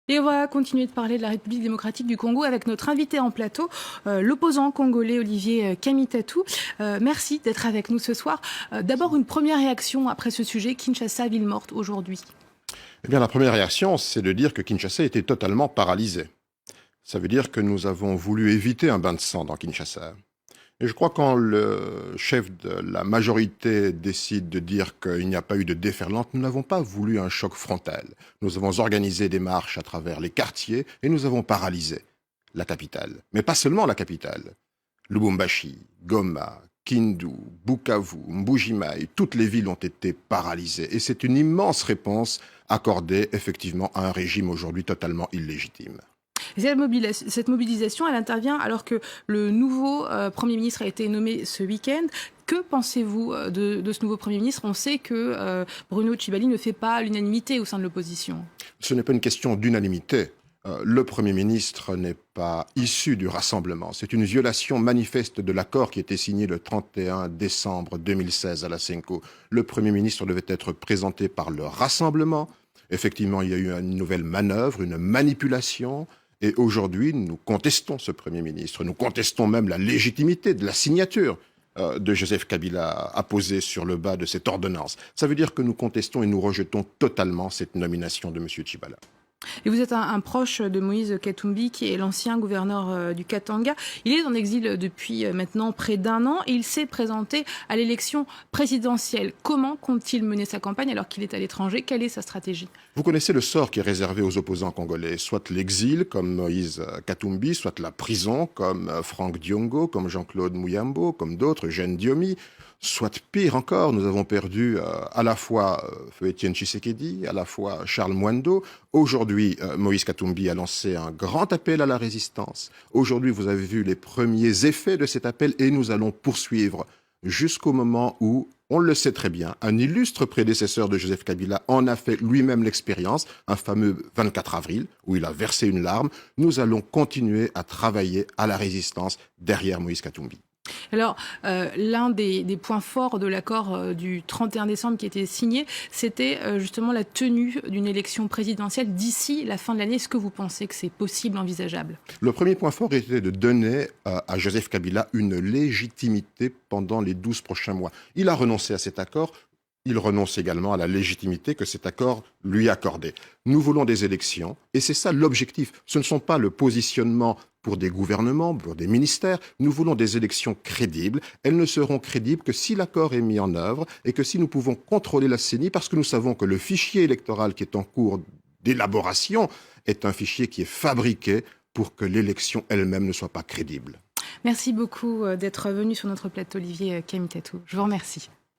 Et on va continuer de parler de la République démocratique du Congo avec notre invité en plateau, l'opposant congolais Olivier Kamitatou. Merci d'être avec nous ce soir. D'abord, une première réaction après ce sujet, Kinshasa, ville morte aujourd'hui. Eh bien, la première réaction, c'est de dire que Kinshasa était totalement paralysé. Ça veut dire que nous avons voulu éviter un bain de sang dans Kinshasa. Et je crois que quand le chef de la majorité décide de dire qu'il n'y a pas eu de déferlante, nous n'avons pas voulu un choc frontal. Nous avons organisé des marches à travers les quartiers et nous avons paralysé la capitale. Mais pas seulement la capitale. Lubumbashi, Goma, Kindu, Bukavu, Mbujimai, toutes les villes ont été paralysées. Et c'est une immense réponse accordée effectivement à un régime aujourd'hui totalement illégitime. Cette mobilisation, elle intervient alors que le nouveau Premier ministre a été nommé ce week-end. Que pensez-vous de ce nouveau Premier ministre? On sait que Bruno Tshibali ne fait pas l'unanimité au sein de l'opposition. Ce n'est pas une question d'unanimité. Le Premier ministre n'est pas issu du rassemblement. C'est une violation manifeste de l'accord qui était signé le 31 décembre 2016 à la CENCO. Le Premier ministre devait être présenté par le rassemblement. Effectivement, il y a eu une nouvelle manœuvre, une manipulation. Et aujourd'hui, nous contestons ce Premier ministre. Nous contestons même la légitimité de la signature de Joseph Kabila apposée sur le bas de cette ordonnance. Ça veut dire que nous contestons et nous rejetons totalement cette nomination de M. Tshibala. Et vous êtes un proche de Moïse Katumbi, qui est l'ancien gouverneur du Katanga. Il est en exil depuis maintenant près d'un an et il s'est présenté à l'élection présidentielle. Comment compte-t-il mener sa campagne alors qu'il est à l'étranger? Quelle est sa stratégie? Vous connaissez le sort qui est réservé aux opposants congolais, soit l'exil comme Moïse Katumbi, soit la prison comme Franck Diongo, comme Jean-Claude Mouyambo, comme d'autres, Jeanne Diomi, soit pire encore, nous avons perdu à la fois Feu Étienne Tshisekedi, à la fois Charles Mwando. Aujourd'hui, Moïse Katumbi a lancé un grand appel à la résistance. Aujourd'hui, vous avez vu les premiers effets de cet appel et nous allons poursuivre jusqu'au moment où, on le sait très bien, un illustre prédécesseur de Joseph Kabila en a fait lui-même l'expérience, un fameux 24 avril, où il a versé une larme. Nous allons continuer à travailler à la résistance derrière Moïse Katumbi. Alors, l'un des points forts de l'accord du 31 décembre qui a été signé, c'était justement la tenue d'une élection présidentielle d'ici la fin de l'année. Est-ce que vous pensez que c'est possible, envisageable? Le premier point fort était de donner à Joseph Kabila une légitimité pendant les 12 prochains mois. Il a renoncé à cet accord. Il renonce également à la légitimité que cet accord lui accordait. Nous voulons des élections, et c'est ça l'objectif. Ce ne sont pas le positionnement pour des gouvernements, pour des ministères. Nous voulons des élections crédibles. Elles ne seront crédibles que si l'accord est mis en œuvre et que si nous pouvons contrôler la CENI, parce que nous savons que le fichier électoral qui est en cours d'élaboration est un fichier qui est fabriqué pour que l'élection elle-même ne soit pas crédible. Merci beaucoup d'être venu sur notre plateau, Olivier Kamitatou. Je vous remercie.